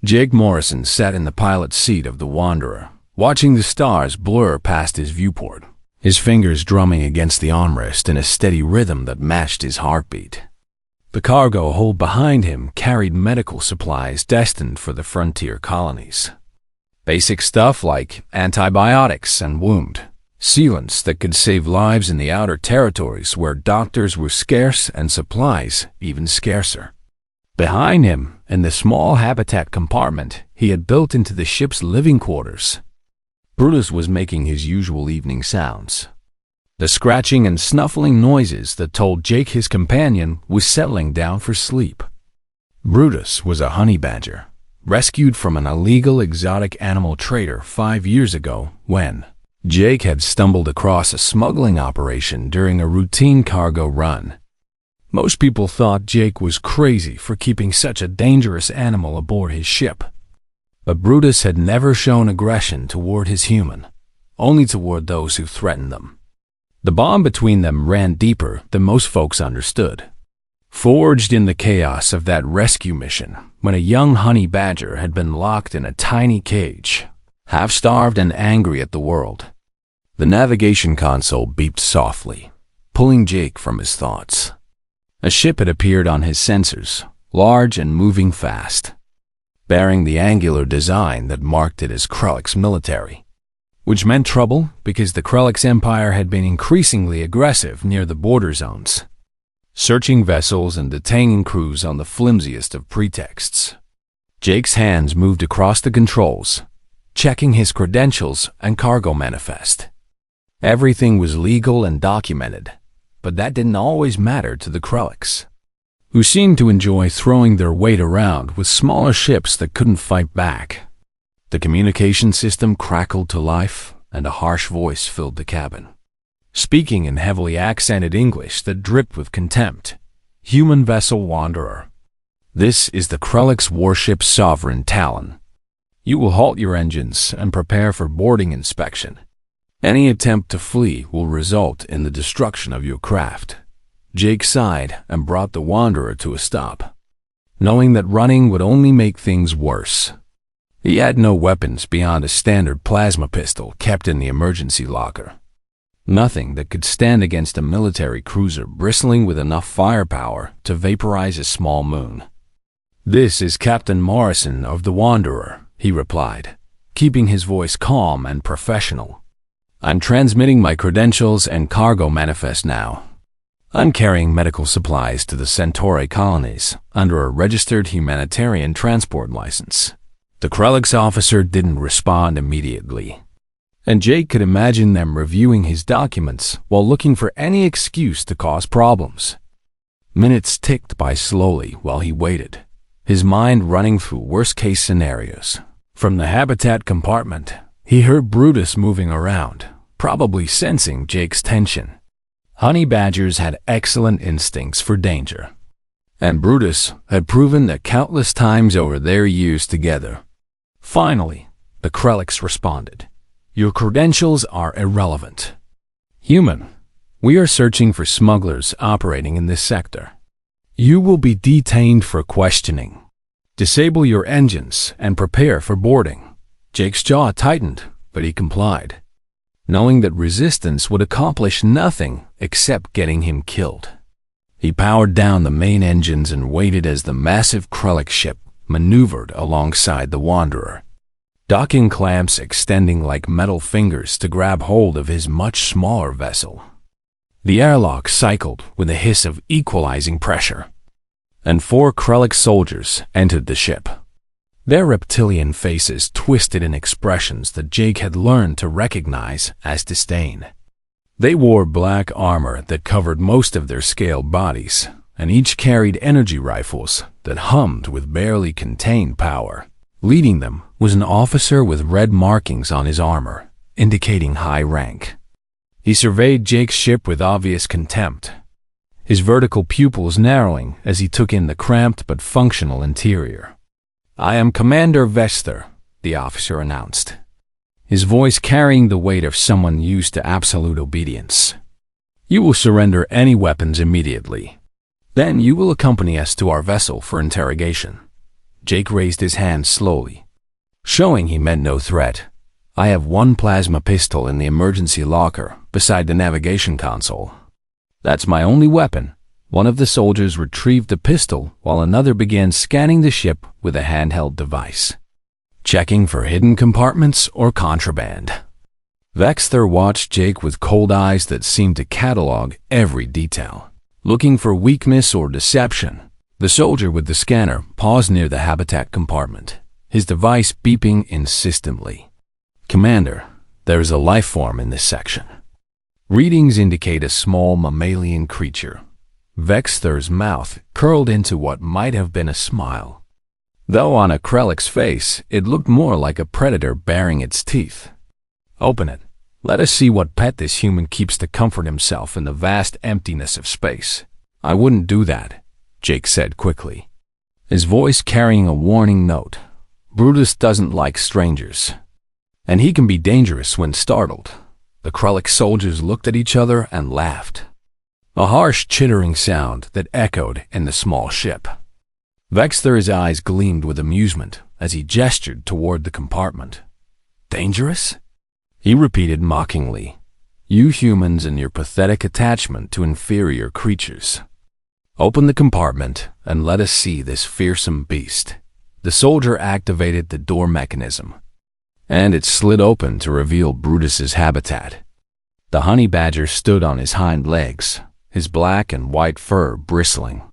Jake Morrison sat in the pilot's seat of the Wanderer, watching the stars blur past his viewport, his fingers drumming against the armrest in a steady rhythm that matched his heartbeat. The cargo hold behind him carried medical supplies destined for the frontier colonies. Basic stuff like antibiotics and wound sealants that could save lives in the outer territories where doctors were scarce and supplies even scarcer. Behind him, in the small habitat compartment he had built into the ship's living quarters, Brutus was making his usual evening sounds. The scratching and snuffling noises that told Jake his companion was settling down for sleep. Brutus was a honey badger, rescued from an illegal exotic animal trader 5 years ago when Jake had stumbled across a smuggling operation during a routine cargo run. Most people thought Jake was crazy for keeping such a dangerous animal aboard his ship. But Brutus had never shown aggression toward his human, only toward those who threatened them. The bond between them ran deeper than most folks understood. Forged in the chaos of that rescue mission, when a young honey badger had been locked in a tiny cage, half-starved and angry at the world. The navigation console beeped softly, pulling Jake from his thoughts. A ship had appeared on his sensors, large and moving fast, bearing the angular design that marked it as Krellick's military, which meant trouble because the Krellick's empire had been increasingly aggressive near the border zones, searching vessels and detaining crews on the flimsiest of pretexts. Jake's hands moved across the controls, checking his credentials and cargo manifest. Everything was legal and documented, but that didn't always matter to the Krellicks, who seemed to enjoy throwing their weight around with smaller ships that couldn't fight back. The communication system crackled to life, and a harsh voice filled the cabin, speaking in heavily accented English that dripped with contempt. "Human vessel Wanderer. This is the Krellick's warship Sovereign Talon. You will halt your engines and prepare for boarding inspection. Any attempt to flee will result in the destruction of your craft." Jake sighed and brought the Wanderer to a stop, knowing that running would only make things worse. He had no weapons beyond a standard plasma pistol kept in the emergency locker. Nothing that could stand against a military cruiser bristling with enough firepower to vaporize a small moon. "This is Captain Morrison of the Wanderer," he replied, keeping his voice calm and professional. "I'm transmitting my credentials and cargo manifest now. I'm carrying medical supplies to the Centauri colonies under a registered humanitarian transport license." The Krellick's officer didn't respond immediately, and Jake could imagine them reviewing his documents while looking for any excuse to cause problems. Minutes ticked by slowly while he waited, his mind running through worst-case scenarios. From the habitat compartment, he heard Brutus moving around, probably sensing Jake's tension. Honey badgers had excellent instincts for danger, and Brutus had proven that countless times over their years together. Finally, the Krellics responded. "Your credentials are irrelevant. Human, we are searching for smugglers operating in this sector. You will be detained for questioning. Disable your engines and prepare for boarding." Jake's jaw tightened, but he complied, knowing that resistance would accomplish nothing except getting him killed. He powered down the main engines and waited as the massive Krellick ship maneuvered alongside the Wanderer, docking clamps extending like metal fingers to grab hold of his much smaller vessel. The airlock cycled with a hiss of equalizing pressure, and 4 Krellick soldiers entered the ship. Their reptilian faces twisted in expressions that Jake had learned to recognize as disdain. They wore black armor that covered most of their scaled bodies, and each carried energy rifles that hummed with barely contained power. Leading them was an officer with red markings on his armor, indicating high rank. He surveyed Jake's ship with obvious contempt, his vertical pupils narrowing as he took in the cramped but functional interior. "I am Commander Vester," the officer announced, his voice carrying the weight of someone used to absolute obedience. "You will surrender any weapons immediately. Then you will accompany us to our vessel for interrogation." Jake raised his hand slowly, showing he meant no threat. I have one plasma pistol in the emergency locker beside the navigation console. That's my only weapon. One of the soldiers retrieved the pistol while another began scanning the ship with a handheld device, checking for hidden compartments or contraband. Vexter watched Jake with cold eyes that seemed to catalog every detail, looking for weakness or deception. The soldier with the scanner paused near the habitat compartment, his device beeping insistently. Commander, there is a life form in this section. Readings indicate a small mammalian creature. Vexter's mouth curled into what might have been a smile, though on a Krellick's face it looked more like a predator baring its teeth. Open it. Let us see what pet this human keeps to comfort himself in the vast emptiness of space. I wouldn't do that, Jake said quickly, his voice carrying a warning note. Brutus doesn't like strangers, and he can be dangerous when startled. The Krellick soldiers looked at each other and laughed, a harsh chittering sound that echoed in the small ship. Vexter's eyes gleamed with amusement as he gestured toward the compartment. Dangerous? He repeated mockingly. You humans and your pathetic attachment to inferior creatures. Open the compartment and let us see this fearsome beast. The soldier activated the door mechanism, and it slid open to reveal Brutus's habitat. The honey badger stood on his hind legs, his black and white fur bristling,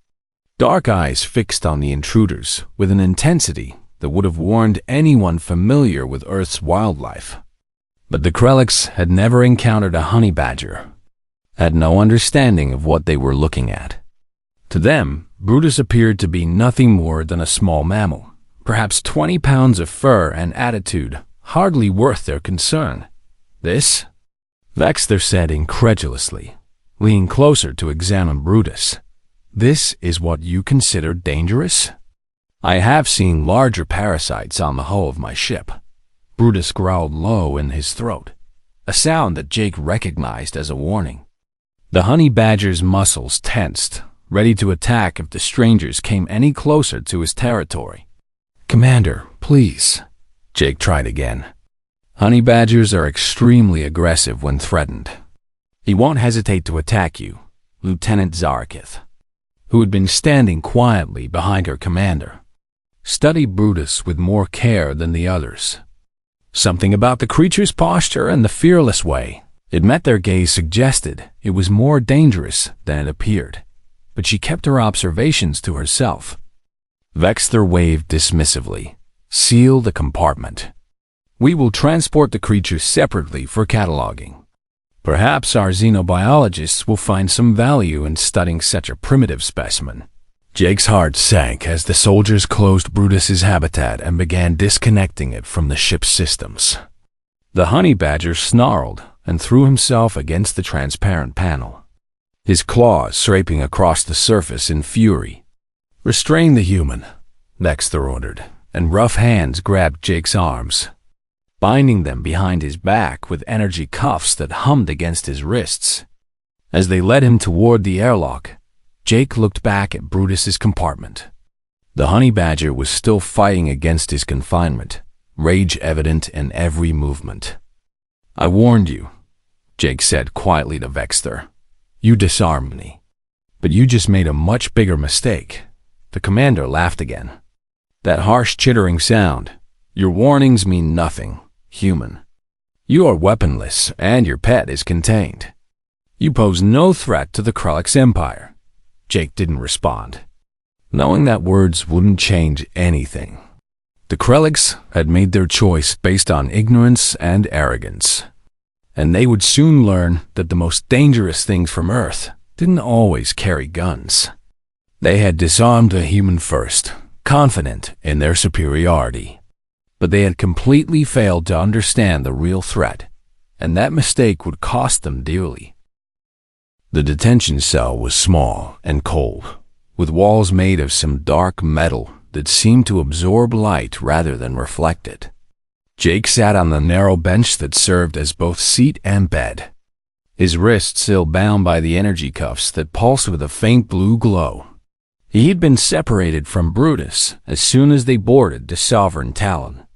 dark eyes fixed on the intruders with an intensity that would have warned anyone familiar with Earth's wildlife. But the Krellicks had never encountered a honey badger, had no understanding of what they were looking at. To them, Brutus appeared to be nothing more than a small mammal, perhaps 20 pounds of fur and attitude, hardly worth their concern. This? Vexter said incredulously, leaning closer to examine Brutus. This is what you consider dangerous? I have seen larger parasites on the hull of my ship. Brutus growled low in his throat, a sound that Jake recognized as a warning. The honey badger's muscles tensed, ready to attack if the strangers came any closer to his territory. Commander, please, Jake tried again. Honey badgers are extremely aggressive when threatened. He won't hesitate to attack you, Lieutenant Zarakith, who had been standing quietly behind her commander, studied Brutus with more care than the others. Something about the creature's posture and the fearless way it met their gaze suggested it was more dangerous than it appeared, but she kept her observations to herself. Vexter waved dismissively. Seal the compartment. We will transport the creatures separately for cataloging. Perhaps our xenobiologists will find some value in studying such a primitive specimen. Jake's heart sank as the soldiers closed Brutus's habitat and began disconnecting it from the ship's systems. The honey badger snarled and threw himself against the transparent panel, his claws scraping across the surface in fury. Restrain the human, Vexter ordered, and rough hands grabbed Jake's arms, binding them behind his back with energy cuffs that hummed against his wrists. As they led him toward the airlock, Jake looked back at Brutus's compartment. The honey badger was still fighting against his confinement, rage evident in every movement. I warned you, Jake said quietly to Vexter. You disarmed me, but you just made a much bigger mistake. The commander laughed again. That harsh chittering sound. Your warnings mean nothing, human. You are weaponless and your pet is contained. You pose no threat to the Krellick's empire. Jake didn't respond, knowing that words wouldn't change anything. The Krellick's had made their choice based on ignorance and arrogance, and they would soon learn that the most dangerous things from Earth didn't always carry guns. They had disarmed the human first, confident in their superiority, but they had completely failed to understand the real threat, and that mistake would cost them dearly. The detention cell was small and cold, with walls made of some dark metal that seemed to absorb light rather than reflect it. Jake sat on the narrow bench that served as both seat and bed, his wrists still bound by the energy cuffs that pulsed with a faint blue glow. He'd been separated from Brutus as soon as they boarded the Sovereign Talon.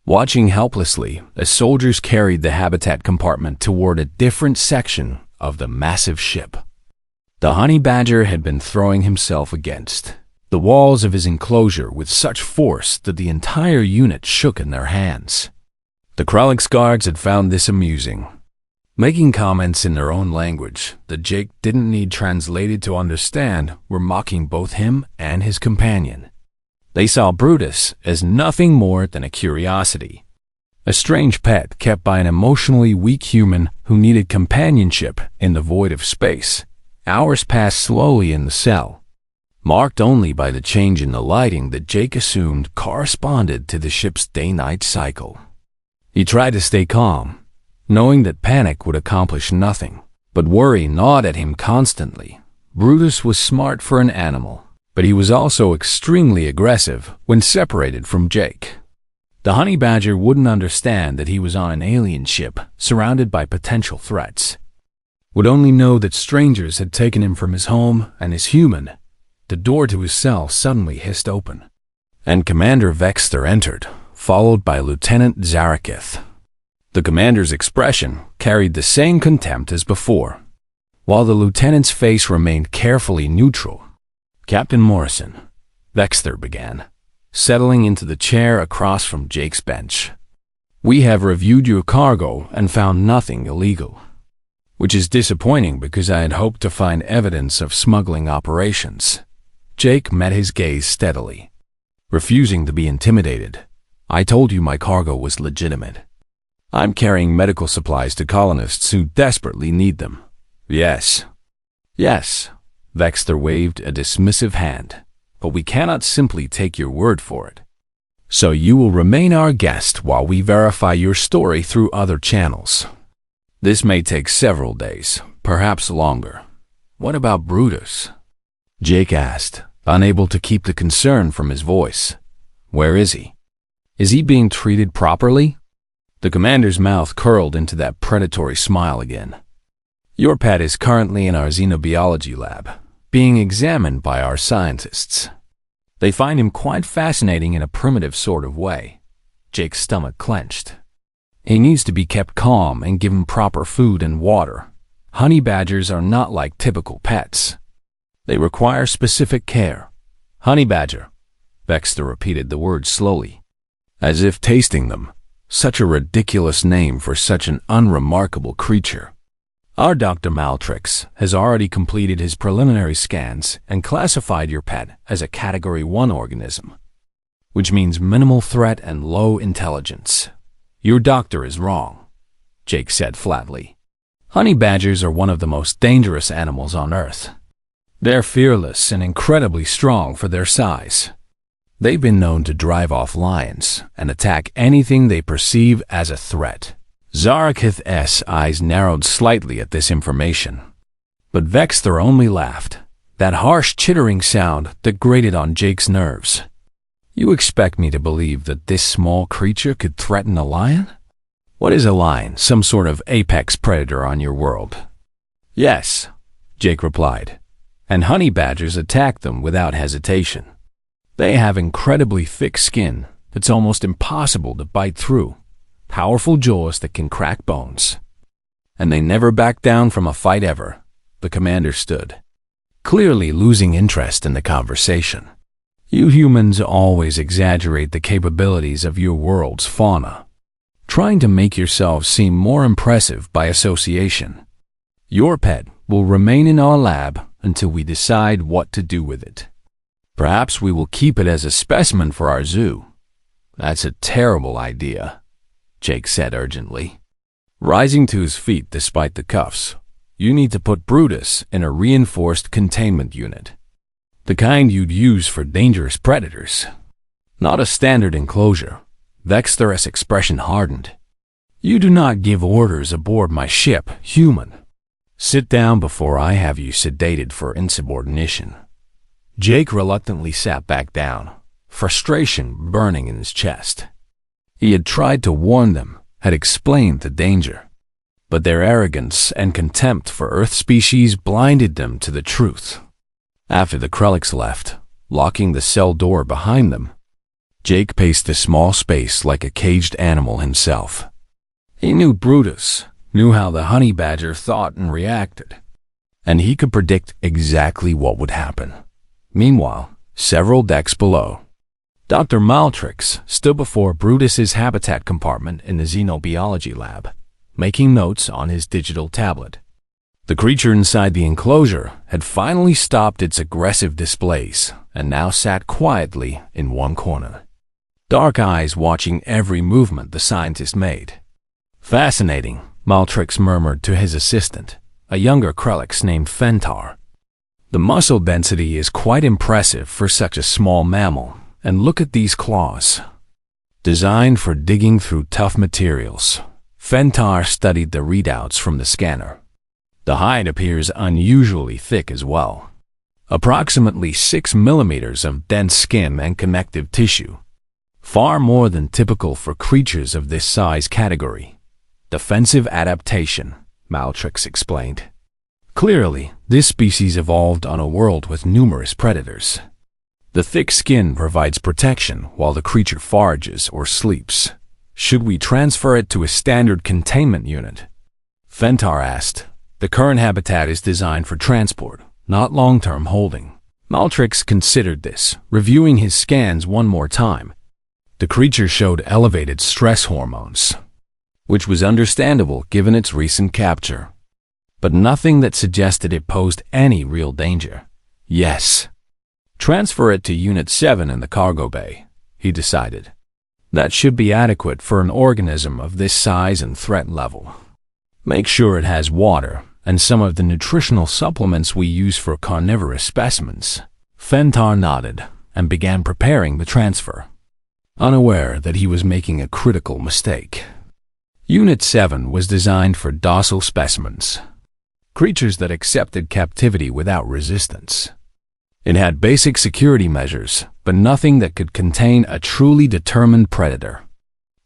Watching helplessly as soldiers carried the habitat compartment toward a different section of the massive ship, the honey badger had been throwing himself against the walls of his enclosure with such force that the entire unit shook in their hands. The Kralix guards had found this amusing, making comments in their own language that Jake didn't need translated to understand were mocking both him and his companion. They saw Brutus as nothing more than a curiosity, a strange pet kept by an emotionally weak human who needed companionship in the void of space. Hours passed slowly in the cell, marked only by the change in the lighting that Jake assumed corresponded to the ship's day-night cycle. He tried to stay calm, knowing that panic would accomplish nothing, but worry gnawed at him constantly. Brutus was smart for an animal, but he was also extremely aggressive when separated from Jake. The honey badger wouldn't understand that he was on an alien ship surrounded by potential threats, would only know that strangers had taken him from his home and his human. The door to his cell suddenly hissed open, and Commander Vexter entered, followed by Lieutenant Zarakith. The commander's expression carried the same contempt as before, while the lieutenant's face remained carefully neutral. "Captain Morrison," Vexter began, settling into the chair across from Jake's bench. "We have reviewed your cargo and found nothing illegal, which is disappointing because I had hoped to find evidence of smuggling operations." Jake met his gaze steadily, refusing to be intimidated. "I told you my cargo was legitimate. I'm carrying medical supplies to colonists who desperately need them." Yes, Vexter waved a dismissive hand, "but we cannot simply take your word for it. So you will remain our guest while we verify your story through other channels. This may take several days, perhaps longer." "What about Brutus?" Jake asked, unable to keep the concern from his voice. "Where is he? Is he being treated properly?" The commander's mouth curled into that predatory smile again. "Your pet is currently in our xenobiology lab, being examined by our scientists. They find him quite fascinating in a primitive sort of way." Jake's stomach clenched. "He needs to be kept calm and given proper food and water. Honey badgers are not like typical pets. They require specific care." "Honey badger," Vexter repeated the words slowly, as if tasting them. Such a ridiculous name for such an unremarkable creature. "Our Dr. Maltrix has already completed his preliminary scans and classified your pet as a Category 1 organism, which means minimal threat and low intelligence." "Your doctor is wrong," Jake said flatly. "Honey badgers are one of the most dangerous animals on Earth. They're fearless and incredibly strong for their size. They've been known to drive off lions and attack anything they perceive as a threat." Zarakith's eyes narrowed slightly at this information, but Vexter only laughed, that harsh chittering sound that grated on Jake's nerves. "You expect me to believe that this small creature could threaten a lion? What is a lion, some sort of apex predator on your world?" "Yes," Jake replied, "and honey badgers attack them without hesitation. They have incredibly thick skin that's almost impossible to bite through, powerful jaws that can crack bones. And they never back down from a fight ever." The commander stood, clearly losing interest in the conversation. "You humans always exaggerate the capabilities of your world's fauna, trying to make yourselves seem more impressive by association. Your pet will remain in our lab until we decide what to do with it. Perhaps we will keep it as a specimen for our zoo." "That's a terrible idea," Jake said urgently. Rising to his feet despite the cuffs, "You need to put Brutus in a reinforced containment unit. The kind you'd use for dangerous predators. Not a standard enclosure." Vexter's expression hardened. "You do not give orders aboard my ship, human. Sit down before I have you sedated for insubordination." Jake reluctantly sat back down, frustration burning in his chest. He had tried to warn them, had explained the danger, but their arrogance and contempt for Earth species blinded them to the truth. After the Krelliks left, locking the cell door behind them, Jake paced the small space like a caged animal himself. He knew Brutus, knew how the honey badger thought and reacted, and he could predict exactly what would happen. Meanwhile, several decks below, Dr. Maltrix stood before Brutus's habitat compartment in the xenobiology lab, making notes on his digital tablet. The creature inside the enclosure had finally stopped its aggressive displays and now sat quietly in one corner, dark eyes watching every movement the scientist made. "Fascinating," Maltrix murmured to his assistant, a younger Krellix named Fentar. "The muscle density is quite impressive for such a small mammal, and look at these claws. Designed for digging through tough materials." Fentar studied the readouts from the scanner. The hide appears unusually thick as well. Approximately 6 millimeters of dense skin and connective tissue. Far more than typical for creatures of this size category. "Defensive adaptation," Maltrix explained. "Clearly, this species evolved on a world with numerous predators. The thick skin provides protection while the creature forages or sleeps. Should we transfer it to a standard containment unit?" Fentar asked. "The current habitat is designed for transport, not long-term holding." Maltrix considered this, reviewing his scans one more time. The creature showed elevated stress hormones, which was understandable given its recent capture, but nothing that suggested it posed any real danger. "Yes. Transfer it to Unit 7 in the cargo bay," he decided. "That should be adequate for an organism of this size and threat level. Make sure it has water and some of the nutritional supplements we use for carnivorous specimens." Fentar nodded and began preparing the transfer, unaware that he was making a critical mistake. Unit 7 was designed for docile specimens, creatures that accepted captivity without resistance. It had basic security measures, but nothing that could contain a truly determined predator.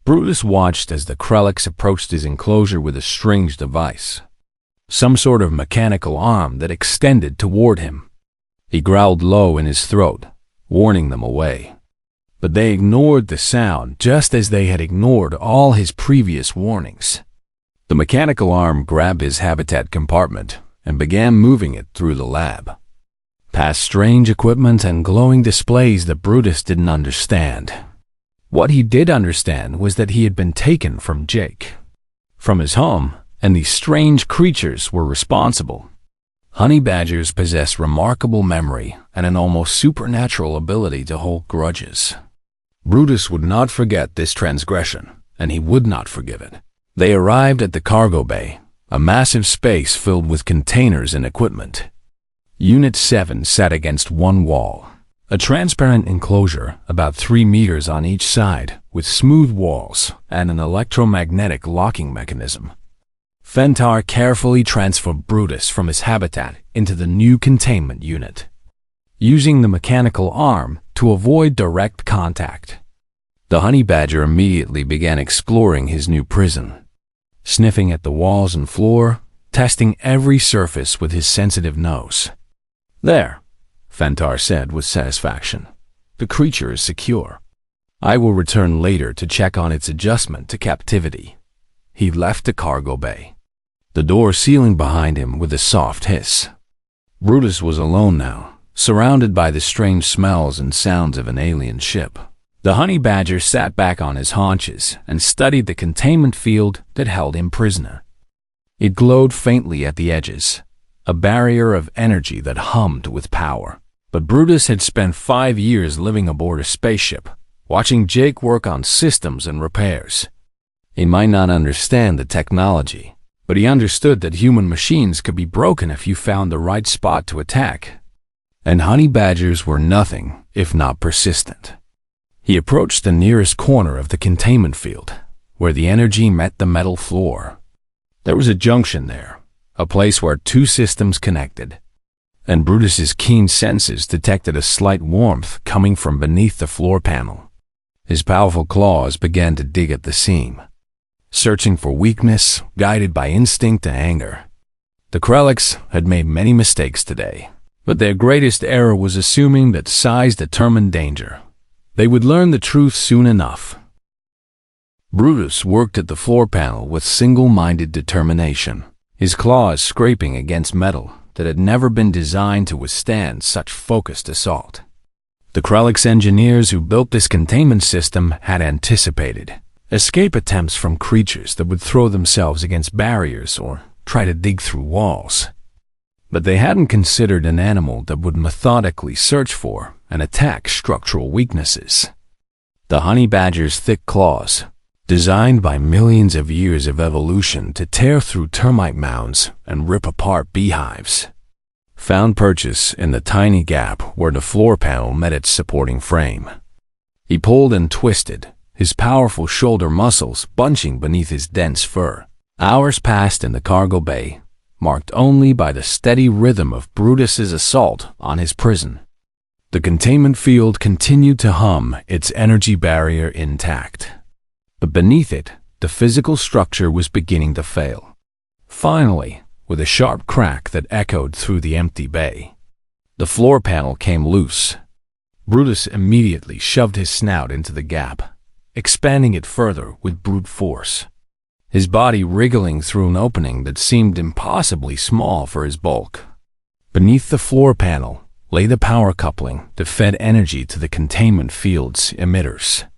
Brutus watched as the Krelliks approached his enclosure with a strange device, some sort of mechanical arm that extended toward him. He growled low in his throat, warning them away. But they ignored the sound just as they had ignored all his previous warnings. The mechanical arm grabbed his habitat compartment and began moving it through the lab, past strange equipment and glowing displays that Brutus didn't understand. What he did understand was that he had been taken from Jake, from his home, and these strange creatures were responsible. Honey badgers possess remarkable memory and an almost supernatural ability to hold grudges. Brutus would not forget this transgression, and he would not forgive it. They arrived at the cargo bay, a massive space filled with containers and equipment. Unit 7 sat against one wall, a transparent enclosure about 3 meters on each side, with smooth walls and an electromagnetic locking mechanism. Fentar carefully transferred Brutus from his habitat into the new containment unit, using the mechanical arm to avoid direct contact. The honey badger immediately began exploring his new prison, sniffing at the walls and floor, testing every surface with his sensitive nose. "There," Fentar said with satisfaction. "The creature is secure. I will return later to check on its adjustment to captivity." He left the cargo bay, the door sealing behind him with a soft hiss. Brutus was alone now, surrounded by the strange smells and sounds of an alien ship. The honey badger sat back on his haunches and studied the containment field that held him prisoner. It glowed faintly at the edges, a barrier of energy that hummed with power. But Brutus had spent 5 years living aboard a spaceship, watching Jake work on systems and repairs. He might not understand the technology, but he understood that human machines could be broken if you found the right spot to attack. And honey badgers were nothing if not persistent. He approached the nearest corner of the containment field, where the energy met the metal floor. There was a junction there, a place where 2 systems connected, and Brutus's keen senses detected a slight warmth coming from beneath the floor panel. His powerful claws began to dig at the seam, searching for weakness, guided by instinct and anger. The Krelliks had made many mistakes today, But their greatest error was assuming that size determined danger. They would learn the truth soon enough. Brutus worked at the floor panel with single-minded determination, his claws scraping against metal that had never been designed to withstand such focused assault. The Krellix engineers who built this containment system had anticipated escape attempts from creatures that would throw themselves against barriers or try to dig through walls. But they hadn't considered an animal that would methodically search for and attack structural weaknesses. The honey badger's thick claws, designed by millions of years of evolution to tear through termite mounds and rip apart beehives, found purchase in the tiny gap where the floor panel met its supporting frame. He pulled and twisted, his powerful shoulder muscles bunching beneath his dense fur. Hours passed in the cargo bay, marked only by the steady rhythm of Brutus's assault on his prison. The containment field continued to hum, its energy barrier intact. But beneath it, the physical structure was beginning to fail. Finally, with a sharp crack that echoed through the empty bay, the floor panel came loose. Brutus immediately shoved his snout into the gap, expanding it further with brute force, his body wriggling through an opening that seemed impossibly small for his bulk. Beneath the floor panel lay the power coupling that fed energy to the containment field's emitters.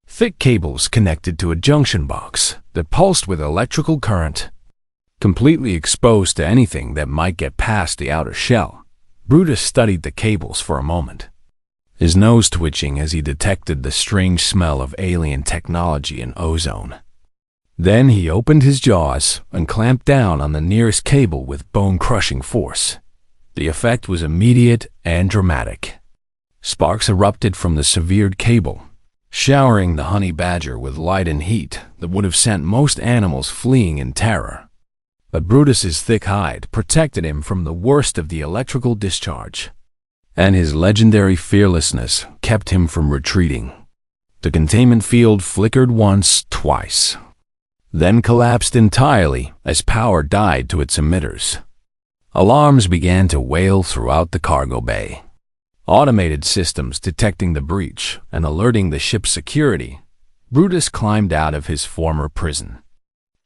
Thick cables connected to a junction box that pulsed with electrical current. Completely exposed to anything that might get past the outer shell, Brutus studied the cables for a moment, his nose twitching as he detected the strange smell of alien technology and ozone. Then he opened his jaws and clamped down on the nearest cable with bone-crushing force. The effect was immediate and dramatic. Sparks erupted from the severed cable, showering the honey badger with light and heat that would have sent most animals fleeing in terror. But Brutus's thick hide protected him from the worst of the electrical discharge, and his legendary fearlessness kept him from retreating. The containment field flickered once, twice, then collapsed entirely as power died to its emitters. Alarms began to wail throughout the cargo bay, automated systems detecting the breach and alerting the ship's security. Brutus climbed out of his former prison,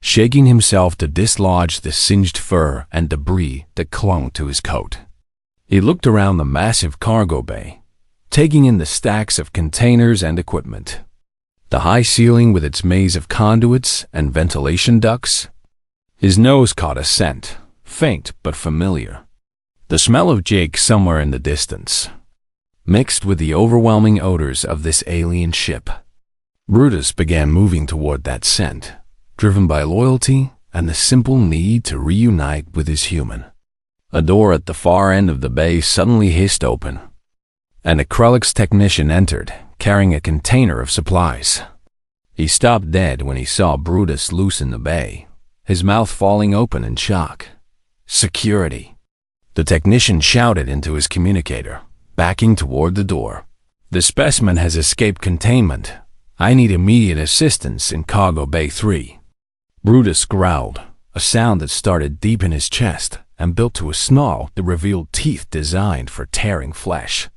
shaking himself to dislodge the singed fur and debris that clung to his coat. He looked around the massive cargo bay, taking in the stacks of containers and equipment, the high ceiling with its maze of conduits and ventilation ducts. His nose caught a scent, faint but familiar, the smell of Jake somewhere in the distance, mixed with the overwhelming odors of this alien ship. Brutus began moving toward that scent, driven by loyalty and the simple need to reunite with his human. A door at the far end of the bay suddenly hissed open, and a Krellix technician entered, carrying a container of supplies. He stopped dead when he saw Brutus loose in the bay, his mouth falling open in shock. "Security!" The technician shouted into his communicator, backing toward the door. "The specimen has escaped containment. I need immediate assistance in Cargo Bay 3. Brutus growled, a sound that started deep in his chest and built to a snarl that revealed teeth designed for tearing flesh.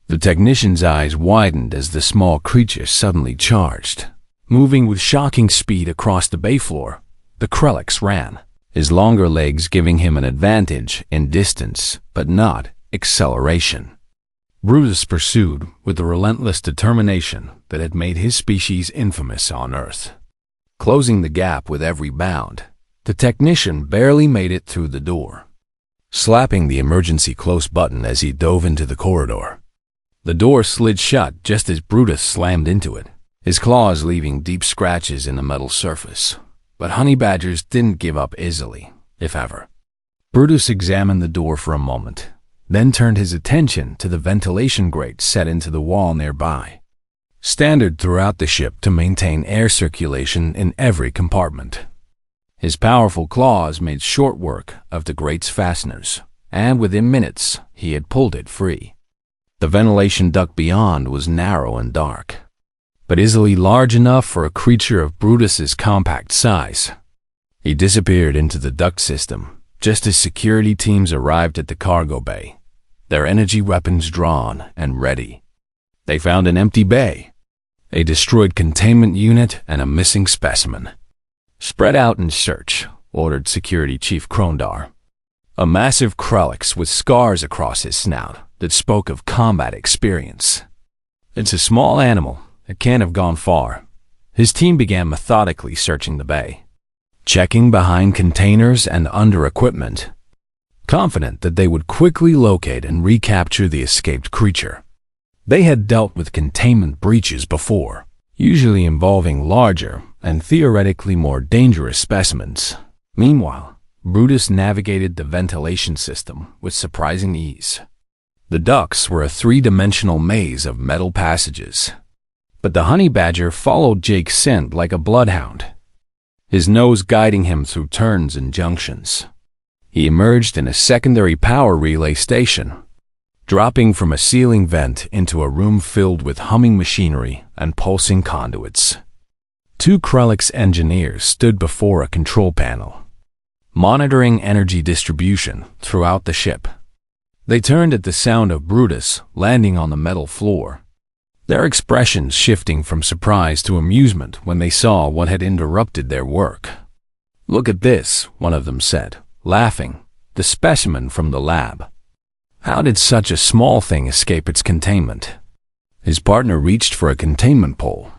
The technician's eyes widened as the small creature suddenly charged. Moving with shocking speed across the bay floor, the Krellix ran, his longer legs giving him an advantage in distance, but not acceleration. Brutus pursued with the relentless determination that had made his species infamous on Earth. Closing the gap with every bound, the technician barely made it through the door, slapping the emergency close button as he dove into the corridor. The door slid shut just as Brutus slammed into it, his claws leaving deep scratches in the metal surface. But honey badgers didn't give up easily, if ever. Brutus examined the door for a moment, then turned his attention to the ventilation grate set into the wall nearby, standard throughout the ship to maintain air circulation in every compartment. His powerful claws made short work of the grate's fasteners, and within minutes he had pulled it free. The ventilation duct beyond was narrow and dark, but easily large enough for a creature of Brutus's compact size. He disappeared into the duct system just as security teams arrived at the cargo bay, their energy weapons drawn and ready. They found an empty bay, a destroyed containment unit, and a missing specimen. "Spread out and search," ordered Security Chief Krondar, a massive Krellix with scars across his snout that spoke of combat experience. "It's a small animal. It can't have gone far." His team began methodically searching the bay, checking behind containers and under equipment, confident that they would quickly locate and recapture the escaped creature. They had dealt with containment breaches before, usually involving larger and theoretically more dangerous specimens. Meanwhile, Brutus navigated the ventilation system with surprising ease. The ducts were a three-dimensional maze of metal passages, but the honey badger followed Jake's scent like a bloodhound, his nose guiding him through turns and junctions. He emerged in a secondary power relay station, dropping from a ceiling vent into a room filled with humming machinery and pulsing conduits. Two Krellix engineers stood before a control panel, monitoring energy distribution throughout the ship. They turned at the sound of Brutus landing on the metal floor, their expressions shifting from surprise to amusement when they saw what had interrupted their work. "Look at this," one of them said, laughing, "the specimen from the lab. How did such a small thing escape its containment?" His partner reached for a containment pole,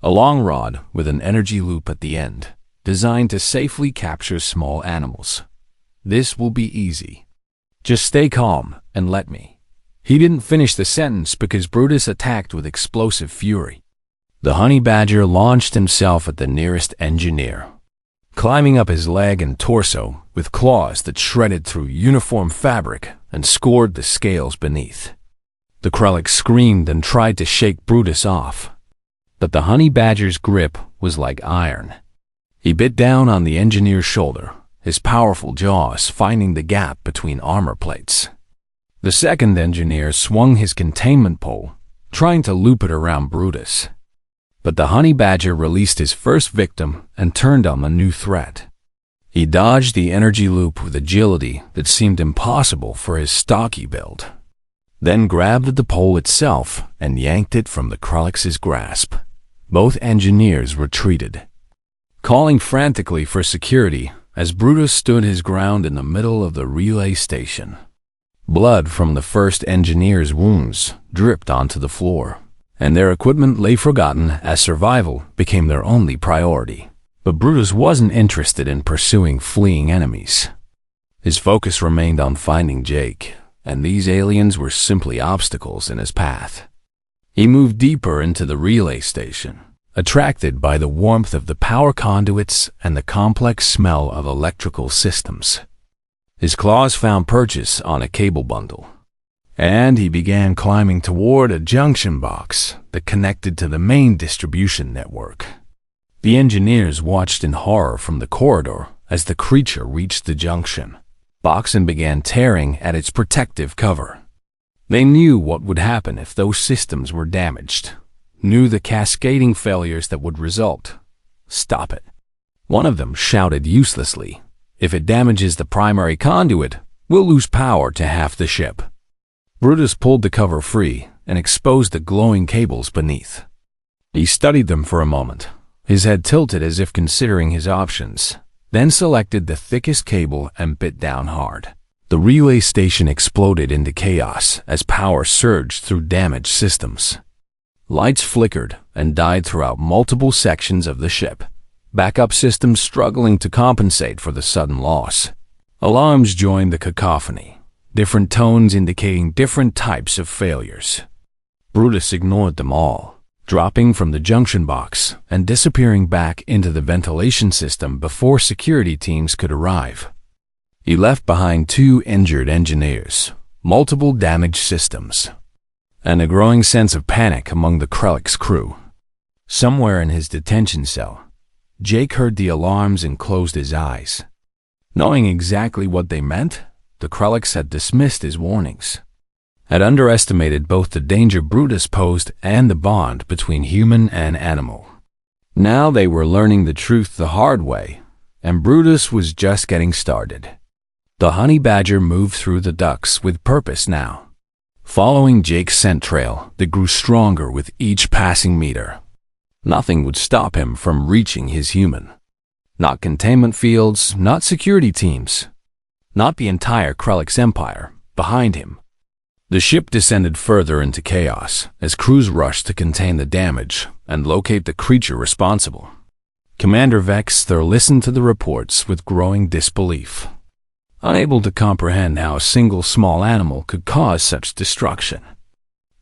a long rod with an energy loop at the end, designed to safely capture small animals. "This will be easy. Just stay calm and let me." He didn't finish the sentence because Brutus attacked with explosive fury. The honey badger launched himself at the nearest engineer, climbing up his leg and torso with claws that shredded through uniform fabric and scored the scales beneath. The Krellix screamed and tried to shake Brutus off, but the honey badger's grip was like iron. He bit down on the engineer's shoulder, his powerful jaws finding the gap between armor plates. The second engineer swung his containment pole, trying to loop it around Brutus. But the honey badger released his first victim and turned on the new threat. He dodged the energy loop with agility that seemed impossible for his stocky build, then grabbed at the pole itself and yanked it from the Krellix's grasp. Both engineers retreated, calling frantically for security as Brutus stood his ground in the middle of the relay station. Blood from the first engineer's wounds dripped onto the floor, and their equipment lay forgotten as survival became their only priority. But Brutus wasn't interested in pursuing fleeing enemies. His focus remained on finding Jake, and these aliens were simply obstacles in his path. He moved deeper into the relay station, attracted by the warmth of the power conduits and the complex smell of electrical systems. His claws found purchase on a cable bundle, and he began climbing toward a junction box that connected to the main distribution network. The engineers watched in horror from the corridor as the creature reached the junction box and began tearing at its protective cover. They knew what would happen if those systems were damaged, knew the cascading failures that would result. "Stop it," one of them shouted uselessly. "If it damages the primary conduit, we'll lose power to half the ship." Brutus pulled the cover free and exposed the glowing cables beneath. He studied them for a moment, his head tilted as if considering his options, then selected the thickest cable and bit down hard. The relay station exploded into chaos as power surged through damaged systems. Lights flickered and died throughout multiple sections of the ship, backup systems struggling to compensate for the sudden loss. Alarms joined the cacophony, different tones indicating different types of failures. Brutus ignored them all, dropping from the junction box and disappearing back into the ventilation system before security teams could arrive. He left behind 2 injured engineers, multiple damaged systems, and a growing sense of panic among the Krellix crew. Somewhere in his detention cell, Jake heard the alarms and closed his eyes. Knowing exactly what they meant, the Krellix had dismissed his warnings, had underestimated both the danger Brutus posed and the bond between human and animal. Now they were learning the truth the hard way, and Brutus was just getting started. The honey badger moved through the ducts with purpose now, following Jake's scent trail that grew stronger with each passing meter. Nothing would stop him from reaching his human. Not containment fields, not security teams, not the entire Krellix Empire behind him. The ship descended further into chaos as crews rushed to contain the damage and locate the creature responsible. Commander Vexter listened to the reports with growing disbelief, unable to comprehend how a single small animal could cause such destruction.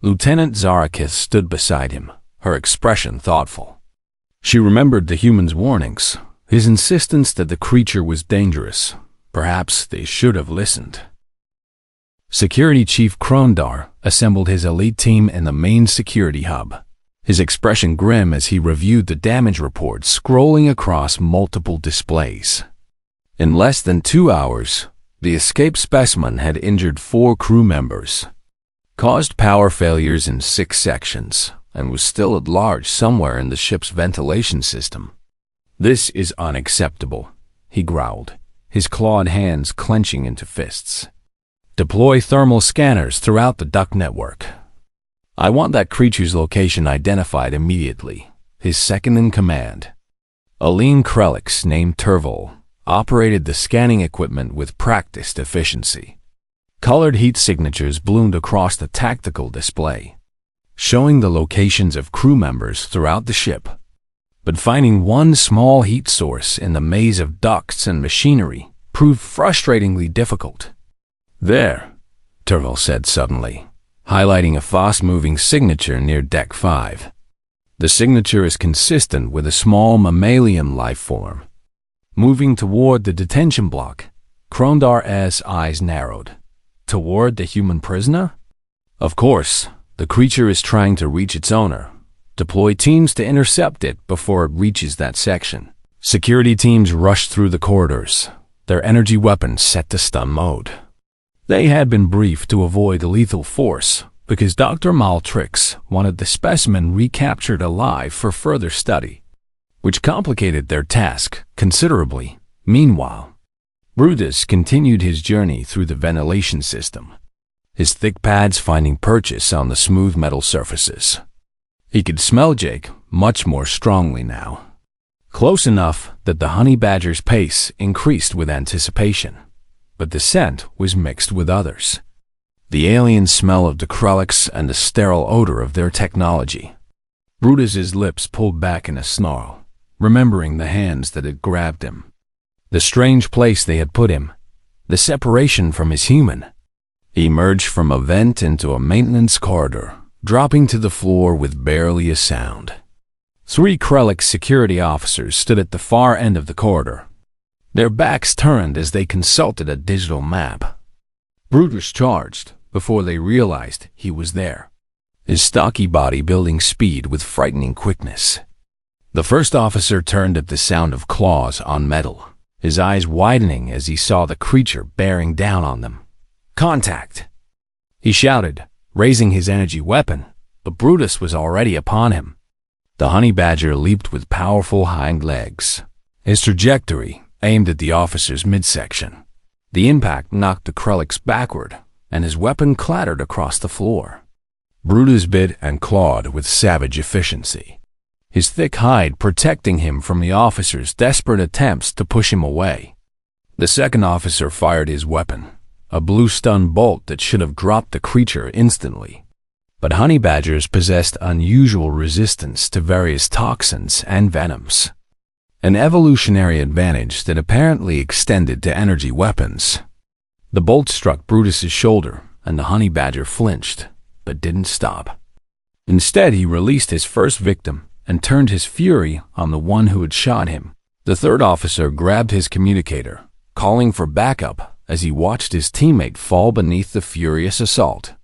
Lieutenant Zarakis stood beside him, her expression thoughtful. She remembered the human's warnings, his insistence that the creature was dangerous. Perhaps they should have listened. Security Chief Krondar assembled his elite team in the main security hub, his expression grim as he reviewed the damage reports scrolling across multiple displays. In less than 2 hours, the escaped specimen had injured 4 crew members, caused power failures in 6 sections, and was still at large somewhere in the ship's ventilation system. "This is unacceptable," he growled, his clawed hands clenching into fists. "Deploy thermal scanners throughout the duct network. I want that creature's location identified immediately." His second-in-command, a lean Krellix named Turval, operated the scanning equipment with practiced efficiency. Colored heat signatures bloomed across the tactical display, showing the locations of crew members throughout the ship. But finding one small heat source in the maze of ducts and machinery proved frustratingly difficult. "There," Turval said suddenly, highlighting a fast-moving signature near Deck 5. The signature is consistent with a small mammalian life form. Moving toward the detention block, Krondar's eyes narrowed. Toward the human prisoner? Of course, the creature is trying to reach its owner. Deploy teams to intercept it before it reaches that section. Security teams rushed through the corridors, their energy weapons set to stun mode. They had been briefed to avoid lethal force because Dr. Maltrix wanted the specimen recaptured alive for further study, which complicated their task considerably. Meanwhile, Brutus continued his journey through the ventilation system, his thick pads finding purchase on the smooth metal surfaces. He could smell Jake much more strongly now, close enough that the honey badger's pace increased with anticipation, but the scent was mixed with others. The alien smell of the Krellix and the sterile odor of their technology. Brutus's lips pulled back in a snarl, remembering the hands that had grabbed him, the strange place they had put him, the separation from his human. He emerged from a vent into a maintenance corridor, dropping to the floor with barely a sound. 3 Krellix security officers stood at the far end of the corridor, their backs turned as they consulted a digital map. Brutus charged before they realized he was there, his stocky body building speed with frightening quickness. The first officer turned at the sound of claws on metal, his eyes widening as he saw the creature bearing down on them. "Contact!" he shouted, raising his energy weapon, but Brutus was already upon him. The honey badger leaped with powerful hind legs, his trajectory aimed at the officer's midsection. The impact knocked the Krellix backward, and his weapon clattered across the floor. Brutus bit and clawed with savage efficiency, his thick hide protecting him from the officer's desperate attempts to push him away. The second officer fired his weapon, a blue stun bolt that should have dropped the creature instantly. But honey badgers possessed unusual resistance to various toxins and venoms, an evolutionary advantage that apparently extended to energy weapons. The bolt struck Brutus's shoulder, and the honey badger flinched, but didn't stop. Instead, he released his first victim and turned his fury on the one who had shot him. The third officer grabbed his communicator, calling for backup as he watched his teammate fall beneath the furious assault.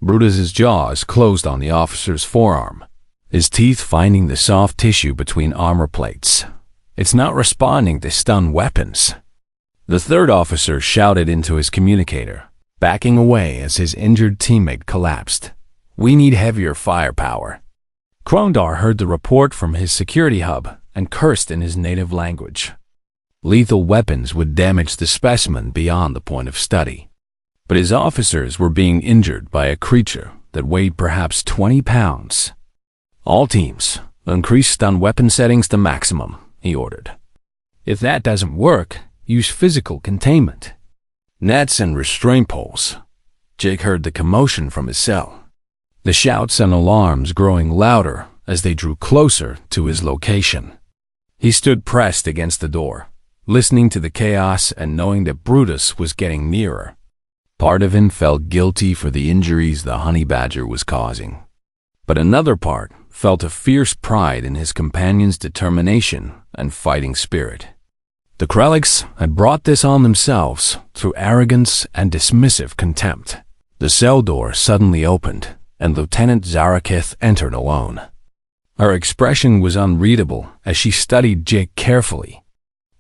Brutus's jaws closed on the officer's forearm, his teeth finding the soft tissue between armor plates. "It's not responding to stun weapons." The third officer shouted into his communicator, backing away as his injured teammate collapsed. "We need heavier firepower." Krondar heard the report from his security hub and cursed in his native language. Lethal weapons would damage the specimen beyond the point of study. But his officers were being injured by a creature that weighed perhaps 20 pounds. "All teams, increase stun weapon settings to maximum," he ordered. "If that doesn't work, use physical containment. Nets and restraint poles." Jake heard the commotion from his cell, the shouts and alarms growing louder as they drew closer to his location. He stood pressed against the door, listening to the chaos and knowing that Brutus was getting nearer. Part of him felt guilty for the injuries the honey badger was causing, but another part felt a fierce pride in his companion's determination and fighting spirit. The Krelliks had brought this on themselves through arrogance and dismissive contempt. The cell door suddenly opened, and Lieutenant Zarakith entered alone. Her expression was unreadable as she studied Jake carefully.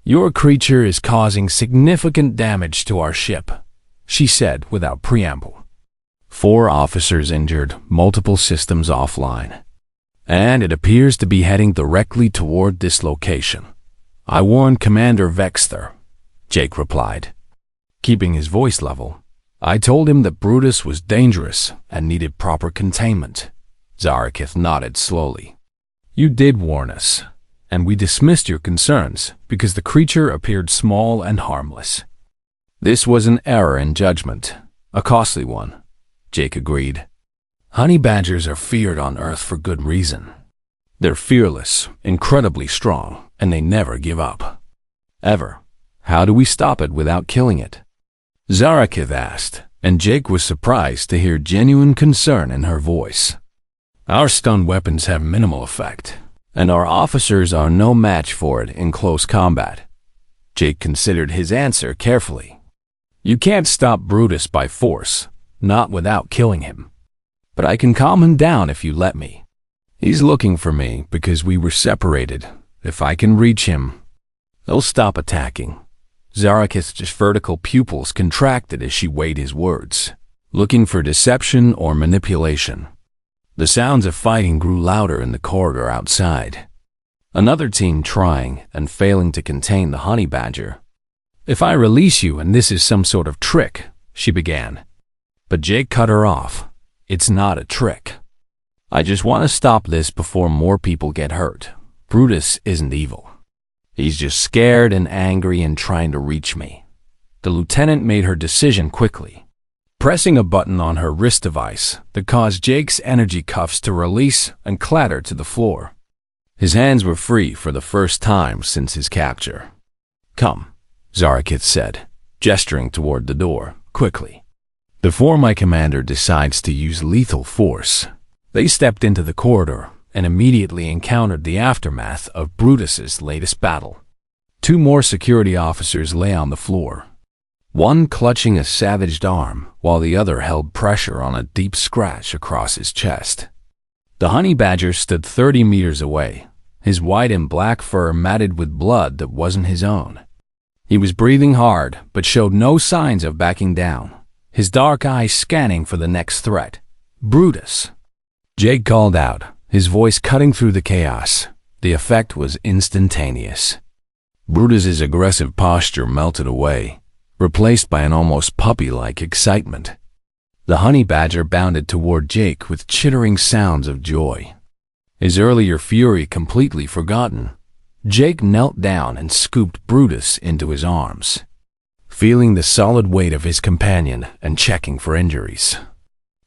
"Your creature is causing significant damage to our ship," she said without preamble. 4 officers injured, multiple systems offline. "And it appears to be heading directly toward this location. I warned Commander Vexter," Jake replied, keeping his voice level. "I told him that Brutus was dangerous and needed proper containment." Zarakith nodded slowly. "You did warn us, and we dismissed your concerns because the creature appeared small and harmless." "This was an error in judgment, a costly one," Jake agreed. "Honey badgers are feared on Earth for good reason. They're fearless, incredibly strong, and they never give up. Ever. How do we stop it without killing it?" Zarakith asked, and Jake was surprised to hear genuine concern in her voice. "Our stun weapons have minimal effect, and our officers are no match for it in close combat." Jake considered his answer carefully. "You can't stop Brutus by force, not without killing him. But I can calm him down if you let me. He's looking for me because we were separated. If I can reach him, he'll stop attacking." Zarakith's vertical pupils contracted as she weighed his words, looking for deception or manipulation. The sounds of fighting grew louder in the corridor outside. Another team trying and failing to contain the honey badger. "If I release you and this is some sort of trick," she began. But Jake cut her off. "It's not a trick. I just want to stop this before more people get hurt. Brutus isn't evil. He's just scared and angry and trying to reach me." The lieutenant made her decision quickly, pressing a button on her wrist device that caused Jake's energy cuffs to release and clatter to the floor. His hands were free for the first time since his capture. "Come," Zarakith said, gesturing toward the door, quickly. "Before my commander decides to use lethal force." They stepped into the corridor and immediately encountered the aftermath of Brutus's latest battle. 2 more security officers lay on the floor, one clutching a savaged arm while the other held pressure on a deep scratch across his chest. The honey badger stood 30 meters away, his white and black fur matted with blood that wasn't his own. He was breathing hard but showed no signs of backing down, his dark eyes scanning for the next threat. "Brutus!" Jake called out, his voice cutting through the chaos. The effect was instantaneous. Brutus's aggressive posture melted away, replaced by an almost puppy-like excitement. The honey badger bounded toward Jake with chittering sounds of joy. His earlier fury completely forgotten, Jake knelt down and scooped Brutus into his arms, feeling the solid weight of his companion and checking for injuries.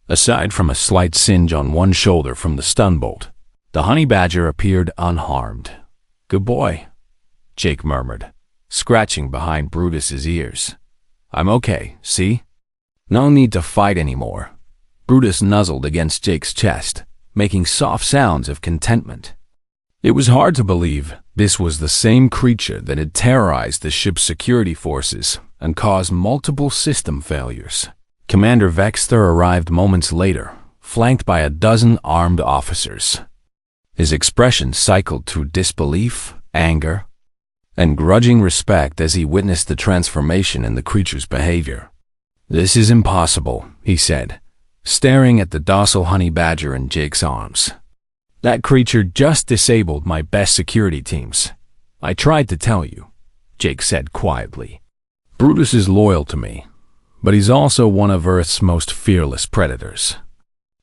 Aside from a slight singe on one shoulder from the stun bolt, the honey badger appeared unharmed. "Good boy," Jake murmured, scratching behind Brutus's ears. "I'm okay, see? No need to fight anymore." Brutus nuzzled against Jake's chest, making soft sounds of contentment. It was hard to believe this was the same creature that had terrorized the ship's security forces and caused multiple system failures. Commander Vexter arrived moments later, flanked by a dozen armed officers. His expression cycled through disbelief, anger, and grudging respect as he witnessed the transformation in the creature's behavior. "This is impossible," he said, staring at the docile honey badger in Jake's arms. "That creature just disabled my best security teams. I tried to tell you. Jake said quietly. Brutus is loyal to me, but he's also one of Earth's most fearless predators.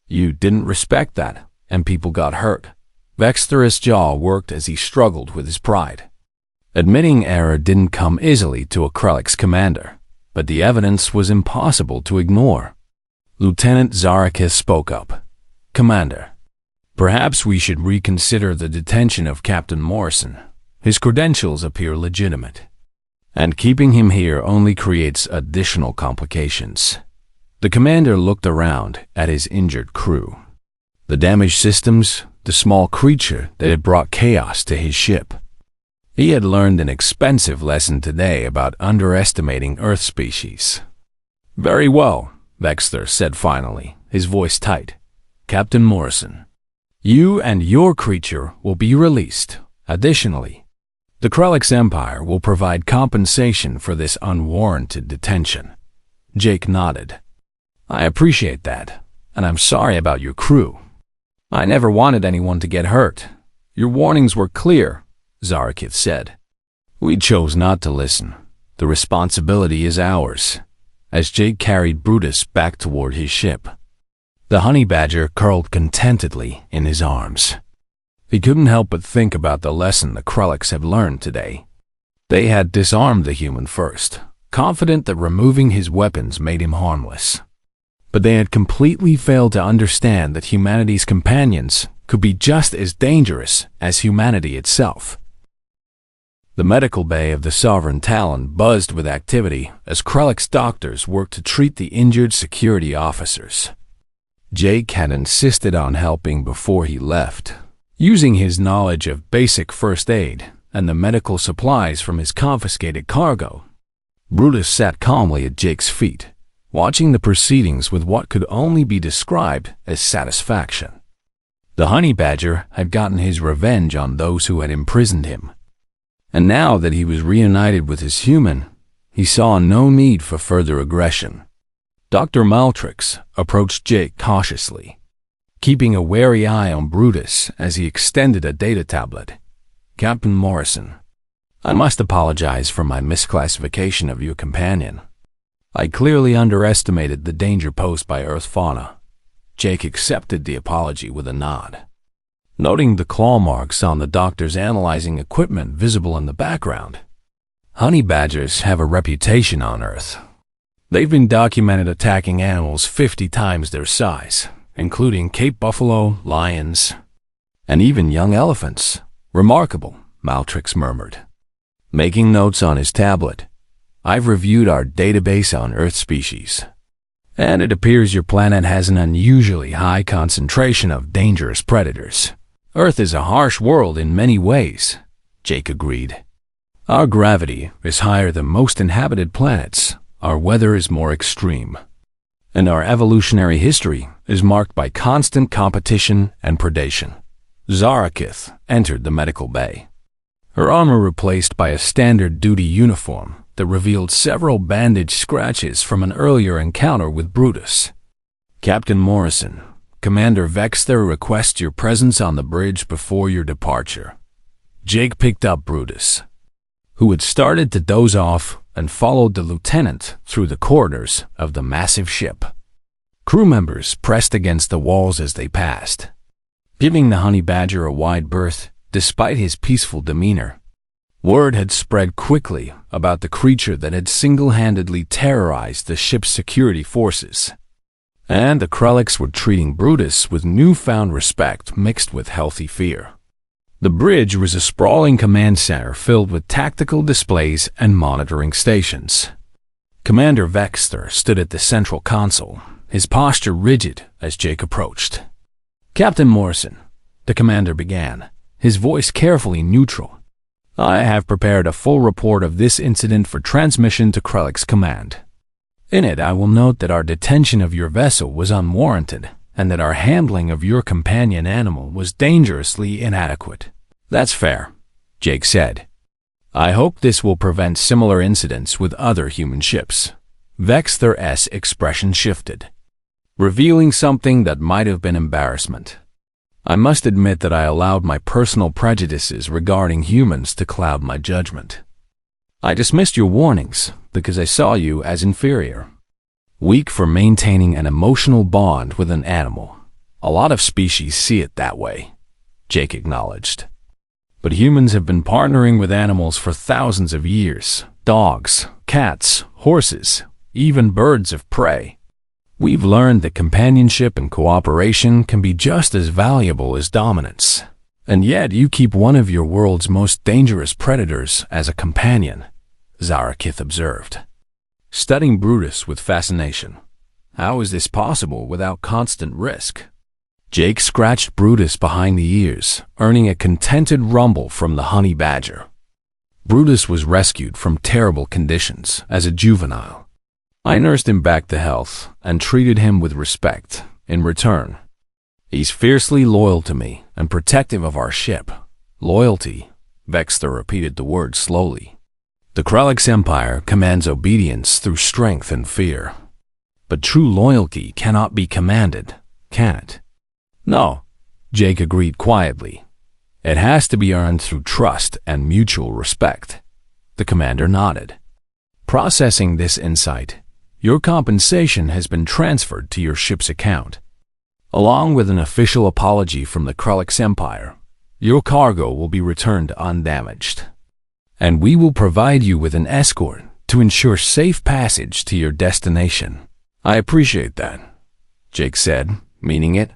You didn't respect that, and people got hurt. Vexter's jaw worked as he struggled with his pride. Admitting error didn't come easily to a Krellick's commander, but the evidence was impossible to ignore. Lieutenant Zarakis spoke up. Commander, perhaps we should reconsider the detention of Captain Morrison. His credentials appear legitimate, and keeping him here only creates additional complications. The commander looked around at his injured crew. The damaged systems, the small creature that had brought chaos to his ship. He had learned an expensive lesson today about underestimating Earth species. Very well, Vexter said finally, his voice tight. Captain Morrison, you and your creature will be released. Additionally, the Krellick's Empire will provide compensation for this unwarranted detention. Jake nodded. I appreciate that, and I'm sorry about your crew. I never wanted anyone to get hurt. Your warnings were clear, Zarakith said. We chose not to listen. The responsibility is ours. As Jake carried Brutus back toward his ship, the honey badger curled contentedly in his arms. He couldn't help but think about the lesson the Krellics had learned today. They had disarmed the human first, confident that removing his weapons made him harmless. But they had completely failed to understand that humanity's companions could be just as dangerous as humanity itself. The medical bay of the Sovereign Talon buzzed with activity as Krellick's doctors worked to treat the injured security officers. Jake had insisted on helping before he left, using his knowledge of basic first aid and the medical supplies from his confiscated cargo. Brutus sat calmly at Jake's feet, watching the proceedings with what could only be described as satisfaction. The honey badger had gotten his revenge on those who had imprisoned him, and now that he was reunited with his human, he saw no need for further aggression. Dr. Maltrix approached Jake cautiously, keeping a wary eye on Brutus as he extended a data tablet. Captain Morrison, I must apologize for my misclassification of your companion. I clearly underestimated the danger posed by Earth fauna. Jake accepted the apology with a nod. Noting the claw marks on the doctor's analyzing equipment visible in the background, honey badgers have a reputation on Earth. They've been documented attacking animals 50 times their size, including Cape buffalo, lions, and even young elephants. Remarkable, Maltrix murmured. Making notes on his tablet, I've reviewed our database on Earth species, and it appears your planet has an unusually high concentration of dangerous predators. Earth is a harsh world in many ways, Jake agreed. Our gravity is higher than most inhabited planets, our weather is more extreme, and our evolutionary history is marked by constant competition and predation. Zarakith entered the medical bay, her armor replaced by a standard duty uniform that revealed several bandaged scratches from an earlier encounter with Brutus. Captain Morrison, Commander Vexter requests your presence on the bridge before your departure. Jake picked up Brutus, who had started to doze off, and followed the lieutenant through the corridors of the massive ship. Crew members pressed against the walls as they passed, giving the honey badger a wide berth despite his peaceful demeanor. Word had spread quickly about the creature that had single-handedly terrorized the ship's security forces, and the Krellics were treating Brutus with newfound respect mixed with healthy fear. The bridge was a sprawling command center filled with tactical displays and monitoring stations. Commander Vexter stood at the central console, his posture rigid as Jake approached. Captain Morrison, the commander began, his voice carefully neutral. I have prepared a full report of this incident for transmission to Krellick's command. In it, I will note that our detention of your vessel was unwarranted, and that our handling of your companion animal was dangerously inadequate. That's fair, Jake said. I hope this will prevent similar incidents with other human ships. Vexter's expression shifted, revealing something that might have been embarrassment. I must admit that I allowed my personal prejudices regarding humans to cloud my judgment. I dismissed your warnings because I saw you as inferior. Weak for maintaining an emotional bond with an animal. A lot of species see it that way, Jake acknowledged. But humans have been partnering with animals for thousands of years. Dogs, cats, horses, even birds of prey. We've learned that companionship and cooperation can be just as valuable as dominance. And yet you keep one of your world's most dangerous predators as a companion, Zarakith observed, studying Brutus with fascination. How is this possible without constant risk? Jake scratched Brutus behind the ears, earning a contented rumble from the honey badger. Brutus was rescued from terrible conditions as a juvenile. I nursed him back to health and treated him with respect in return. He's fiercely loyal to me and protective of our ship. Loyalty, Vexter repeated the word slowly. The Krellix Empire commands obedience through strength and fear. But true loyalty cannot be commanded, can it? No, Jake agreed quietly. It has to be earned through trust and mutual respect. The commander nodded. Processing this insight, your compensation has been transferred to your ship's account. Along with an official apology from the Krellix Empire, your cargo will be returned undamaged. And we will provide you with an escort to ensure safe passage to your destination. I appreciate that, Jake said, meaning it.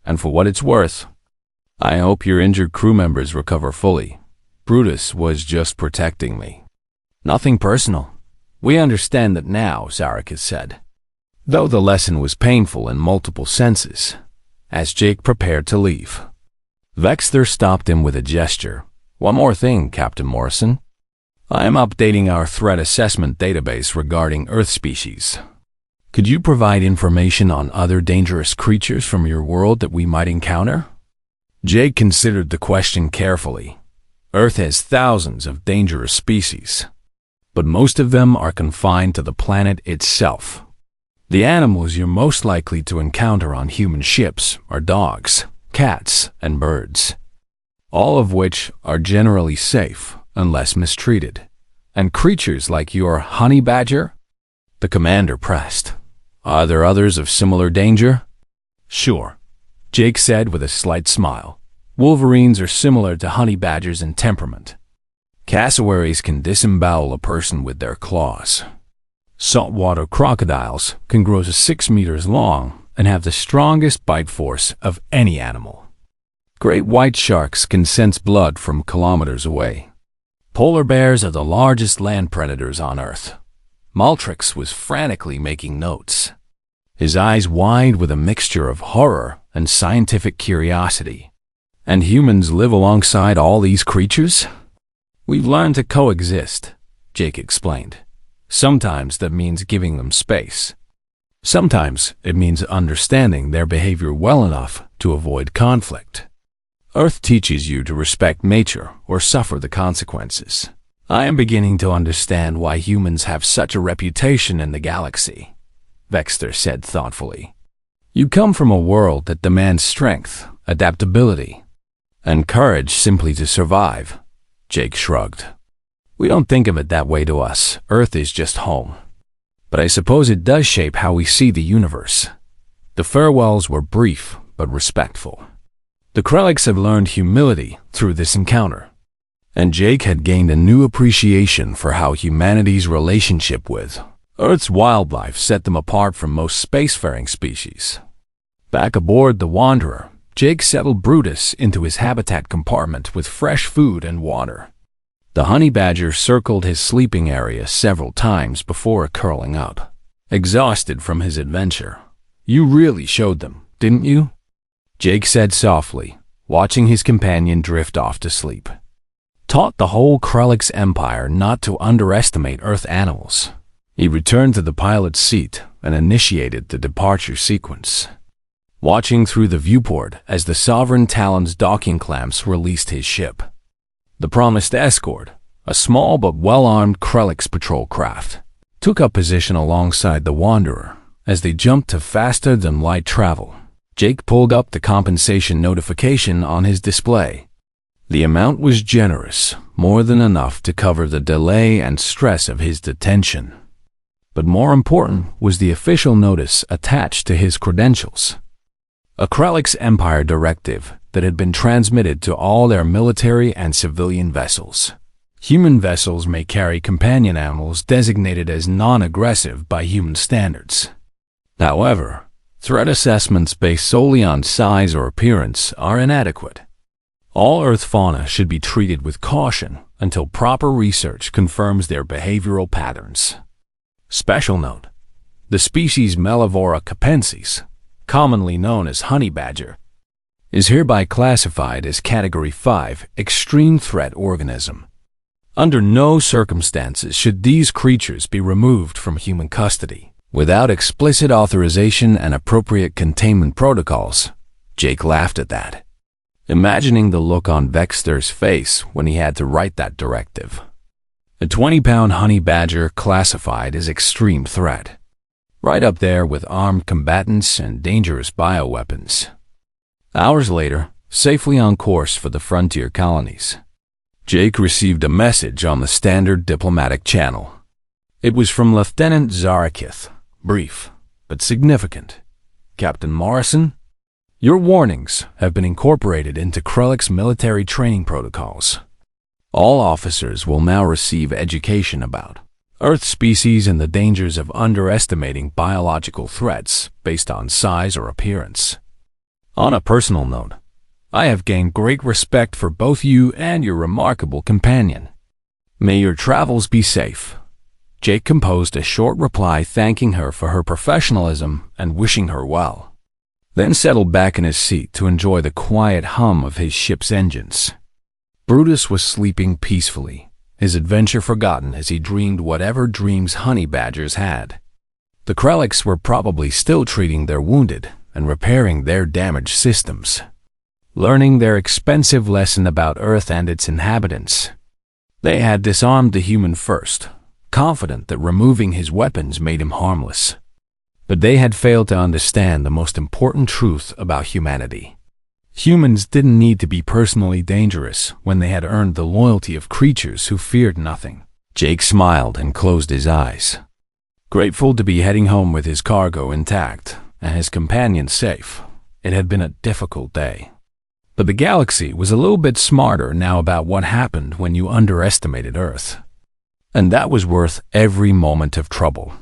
And for what it's worth, I hope your injured crew members recover fully. Brutus was just protecting me. Nothing personal. We understand that now, Zarakith said, though the lesson was painful in multiple senses, as Jake prepared to leave. Vexter stopped him with a gesture. One more thing, Captain Morrison. I am updating our threat assessment database regarding Earth species. Could you provide information on other dangerous creatures from your world that we might encounter? Jake considered the question carefully. Earth has thousands of dangerous species, but most of them are confined to the planet itself. The animals you're most likely to encounter on human ships are dogs, cats, and birds, all of which are generally safe unless mistreated. And creatures like your honey badger? The commander pressed. Are there others of similar danger? Sure, Jake said with a slight smile. Wolverines are similar to honey badgers in temperament. Cassowaries can disembowel a person with their claws. Saltwater crocodiles can grow to 6 meters long and have the strongest bite force of any animal. Great white sharks can sense blood from kilometers away. Polar bears are the largest land predators on Earth. Maltrix was frantically making notes, his eyes wide with a mixture of horror and scientific curiosity. And humans live alongside all these creatures? We've learned to coexist, Jake explained. Sometimes that means giving them space. Sometimes it means understanding their behavior well enough to avoid conflict. Earth teaches you to respect nature or suffer the consequences. I am beginning to understand why humans have such a reputation in the galaxy, Vexter said thoughtfully. You come from a world that demands strength, adaptability, and courage simply to survive, Jake shrugged. We don't think of it that way to us. Earth is just home. But I suppose it does shape how we see the universe. The farewells were brief but respectful. The Krellix have learned humility through this encounter. And Jake had gained a new appreciation for how humanity's relationship with Earth's wildlife set them apart from most spacefaring species. Back aboard the Wanderer, Jake settled Brutus into his habitat compartment with fresh food and water. The honey badger circled his sleeping area several times before curling up, exhausted from his adventure. You really showed them, didn't you? Jake said softly, watching his companion drift off to sleep. Taught the whole Krellix Empire not to underestimate Earth animals. He returned to the pilot's seat and initiated the departure sequence, watching through the viewport as the Sovereign Talon's docking clamps released his ship. The promised escort, a small but well-armed Krellix patrol craft, took up position alongside the Wanderer as they jumped to faster-than-light travel. Jake pulled up the compensation notification on his display. The amount was generous, more than enough to cover the delay and stress of his detention. But more important was the official notice attached to his credentials. A Krelix Empire directive that had been transmitted to all their military and civilian vessels. Human vessels may carry companion animals designated as non-aggressive by human standards. However, threat assessments based solely on size or appearance are inadequate. All Earth fauna should be treated with caution until proper research confirms their behavioral patterns. Special note: the species Mellivora capensis, commonly known as honey badger, is hereby classified as Category 5 extreme threat organism. Under no circumstances should these creatures be removed from human custody without explicit authorization and appropriate containment protocols. Jake laughed at that, imagining the look on Vexter's face when he had to write that directive. A 20-pound honey badger classified as extreme threat, right up there with armed combatants and dangerous bioweapons. Hours later, safely on course for the frontier colonies, Jake received a message on the standard diplomatic channel. It was from Lieutenant Zarakith, brief but significant. Captain Morrison, your warnings have been incorporated into Krelix military training protocols. All officers will now receive education about Earth species and the dangers of underestimating biological threats based on size or appearance. On a personal note, I have gained great respect for both you and your remarkable companion. May your travels be safe. Jake composed a short reply thanking her for her professionalism and wishing her well, then settled back in his seat to enjoy the quiet hum of his ship's engines. Brutus was sleeping peacefully, his adventure forgotten as he dreamed whatever dreams honey badgers had. The Krelix were probably still treating their wounded and repairing their damaged systems, learning their expensive lesson about Earth and its inhabitants. They had disarmed the human first, confident that removing his weapons made him harmless. But they had failed to understand the most important truth about humanity. Humans didn't need to be personally dangerous when they had earned the loyalty of creatures who feared nothing. Jake smiled and closed his eyes, grateful to be heading home with his cargo intact and his companion safe. It had been a difficult day. But the galaxy was a little bit smarter now about what happened when you underestimated Earth. And that was worth every moment of trouble.